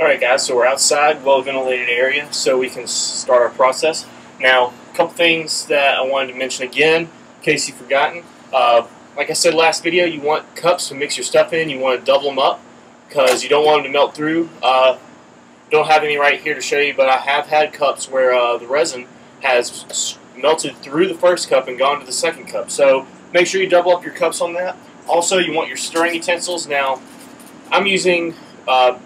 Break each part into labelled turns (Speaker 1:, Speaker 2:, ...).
Speaker 1: Alright guys, so we're outside, well-ventilated area, so we can start our process. Now, a couple things that I wanted to mention again, in case you've forgotten. Like I said last video, you want cups to mix your stuff in. You want to double them up, because you don't want them to melt through. Don't have any right here to show you, but I have had cups where the resin has melted through the first cup and gone to the second cup. So make sure you double up your cups on that. Also, you want your stirring utensils. Now, I'm using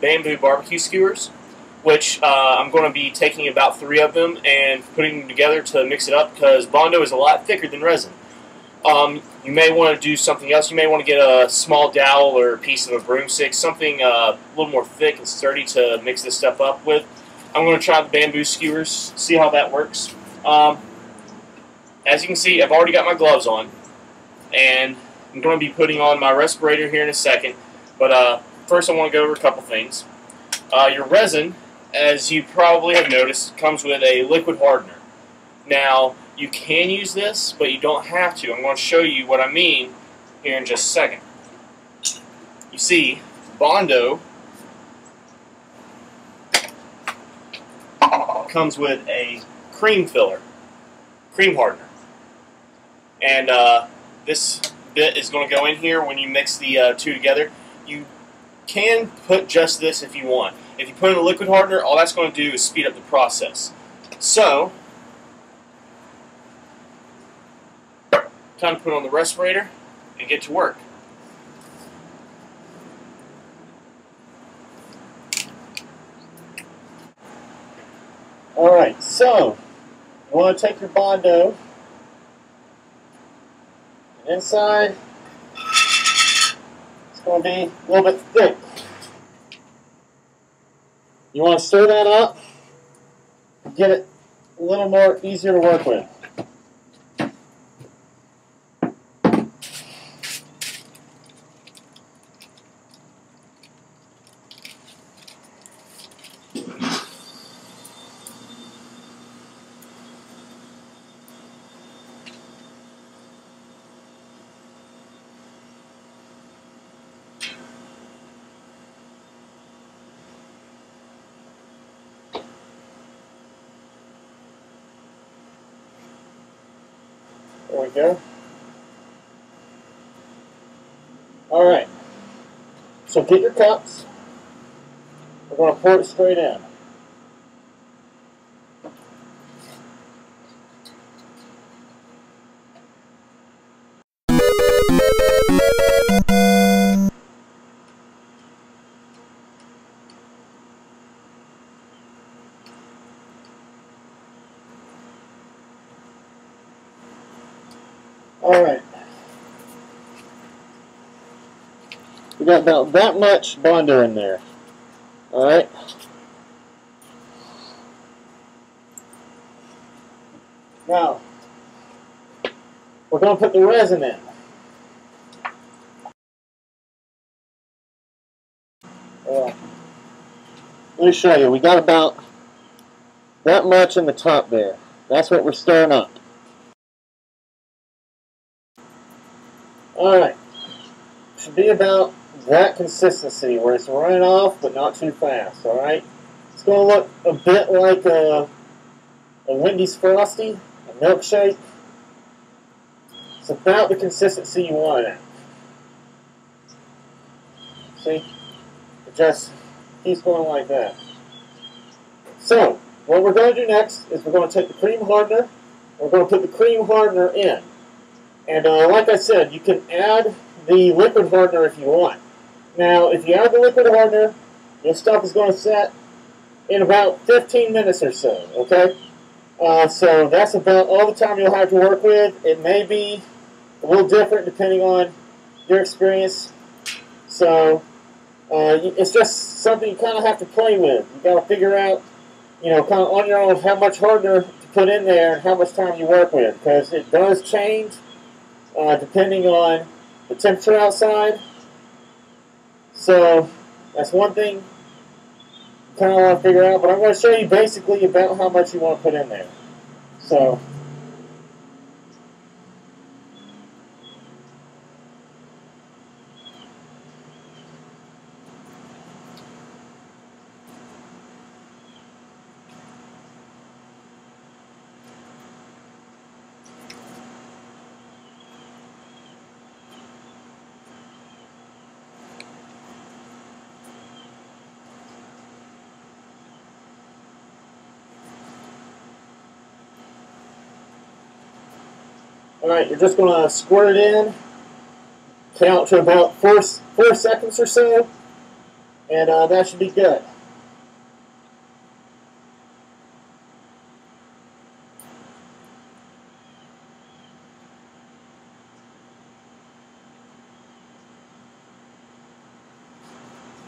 Speaker 1: bamboo barbecue skewers, which I'm going to be taking about 3 of them and putting them together to mix it up, because Bondo is a lot thicker than resin. You may want to do something else. You may want to get a small dowel or a piece of a broomstick, something a little more thick and sturdy to mix this stuff up with. I'm going to try the bamboo skewers, see how that works. As you can see, I've already got my gloves on, and I'm going to be putting on my respirator here in a second. But first I want to go over a couple things. Your resin, as you probably have noticed, comes with a liquid hardener. Now, you can use this, but you don't have to. I'm going to show you what I mean here in just a second. You see, Bondo comes with a cream filler, cream hardener. And this bit is going to go in here when you mix the two together. You can put just this if you want. If you put in a liquid hardener, all that's going to do is speed up the process. So, time to put on the respirator and get to work. Alright, so you want to take your Bondo, and inside it's going to be a little bit thick. You want to stir that up and get it a little more easier to work with. There we go. Alright, so get your cups. We're going to pour it straight in. Alright. We got about that much Bondo in there. Alright. Now, we're going to put the resin in. Let me show you. We got about that much in the top there. That's what we're stirring up. Alright. Should be about that consistency where it's running off but not too fast. Alright. It's going to look a bit like a Wendy's Frosty, a milkshake. It's about the consistency you want it at. See? It just keeps going like that. So, what we're going to do next is we're going to take the cream hardener. We're going to put the cream hardener in. And like I said, you can add the liquid hardener if you want. Now, if you add the liquid hardener, your stuff is going to set in about 15 minutes or so, okay? So that's about all the time you'll have to work with. It may be a little different depending on your experience. So it's just something you kind of have to play with. You got to figure out, you know, kind of on your own how much hardener to put in there and how much time you work with, because it does change depending on the temperature outside. So that's one thing you kind of want to figure out, but I'm going to show you basically about how much you want to put in there. So
Speaker 2: Alright, you're just going to squirt it in, count to about 4 seconds or so, and that should be good.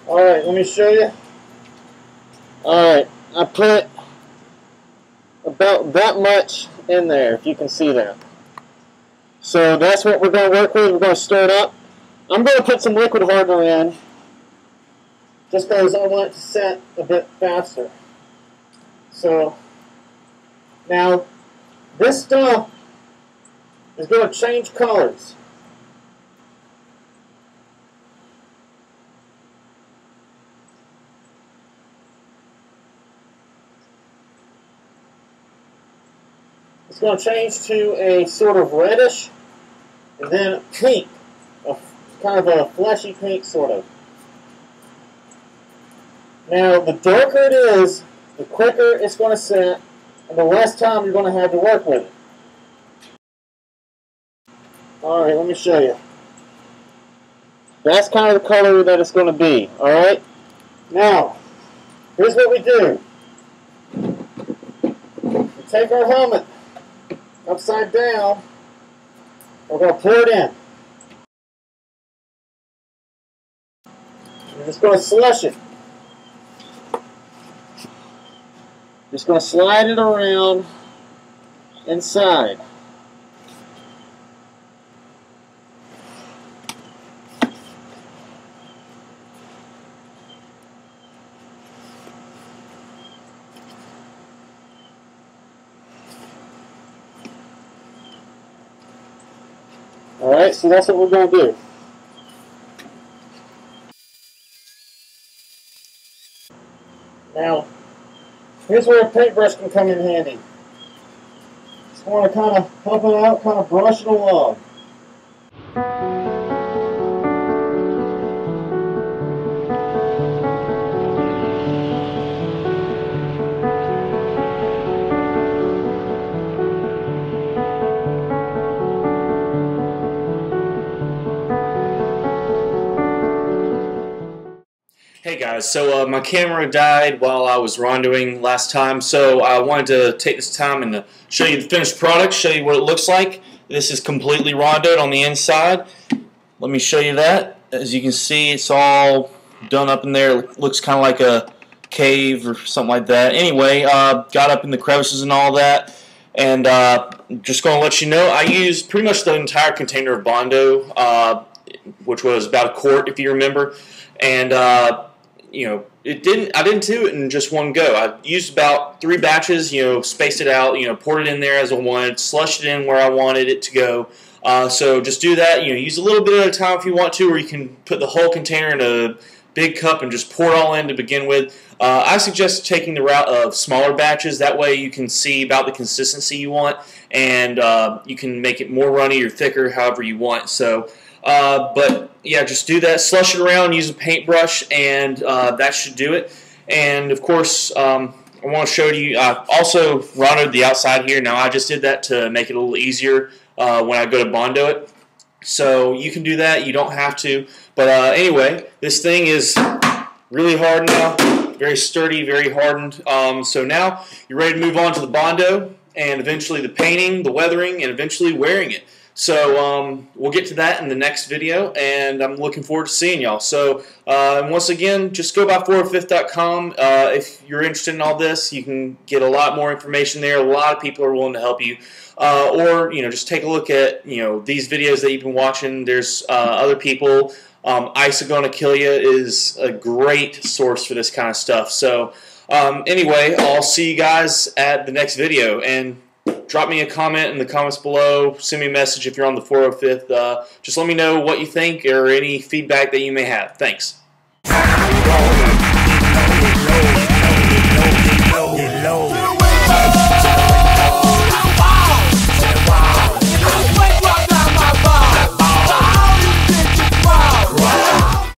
Speaker 2: Alright, let me show you. Alright, I put about that much in there, if you can see that. So that's what we're going to work with. We're going to stir it up. I'm going to put some liquid hardener in, just because I want it to set a bit faster. So, now, this stuff is going to change colors. It's going to change to a sort of reddish, and then pink, kind of a fleshy pink sort of. Now, the darker it is, the quicker it's going to set, and the less time you're going to have to work with it. Alright, let me show you. That's kind of the color that it's going to be, alright? Now, here's what we do. We take our helmet upside down, we're going to pour it in. We're just going to slush it. Just going to slide it around inside. Alright, so that's what we're going to do. Now, here's where a paintbrush can come in handy. Just want to kind of help it out, kind of brush it along.
Speaker 1: Hey guys, so my camera died while I was rondoing last time, so I wanted to take this time and show you the finished product, show you what it looks like. This is completely rondoed on the inside. Let me show you that. As you can see, it's all done up in there. It looks kind of like a cave or something like that. Anyway, got up in the crevices and all that, and just going to let you know, I used pretty much the entire container of Bondo, which was about a quart if you remember, and you know, I didn't do it in just one go. I used about 3 batches, you know, spaced it out, you know, poured it in there as I wanted, slushed it in where I wanted it to go. So just do that, you know, use a little bit at a time if you want to, or you can put the whole container in a big cup and just pour it all in to begin with. I suggest taking the route of smaller batches. That way you can see about the consistency you want, and you can make it more runny or thicker, however you want. So, but yeah, just do that. Slush it around, use a paintbrush, and that should do it. And of course, I want to show you, I also rondoed the outside here. Now I just did that to make it a little easier when I go to Bondo it. So you can do that, you don't have to. But anyway, this thing is really hard now, very sturdy, very hardened. So now you're ready to move on to the Bondo, and eventually the painting, the weathering, and eventually wearing it. So we'll get to that in the next video, and I'm looking forward to seeing y'all. So once again, just go by 405th.com. If you're interested in all this, you can get a lot more information there. A lot of people are willing to help you. Or, you know, just take a look at, you know, these videos that you've been watching. There's other people. Ice Are Gonna Kill Ya is a great source for this kind of stuff. So anyway, I'll see you guys at the next video. And drop me a comment in the comments below. Send me a message if you're on the 405th. Just let me know what you think or any feedback that you may have. Thanks.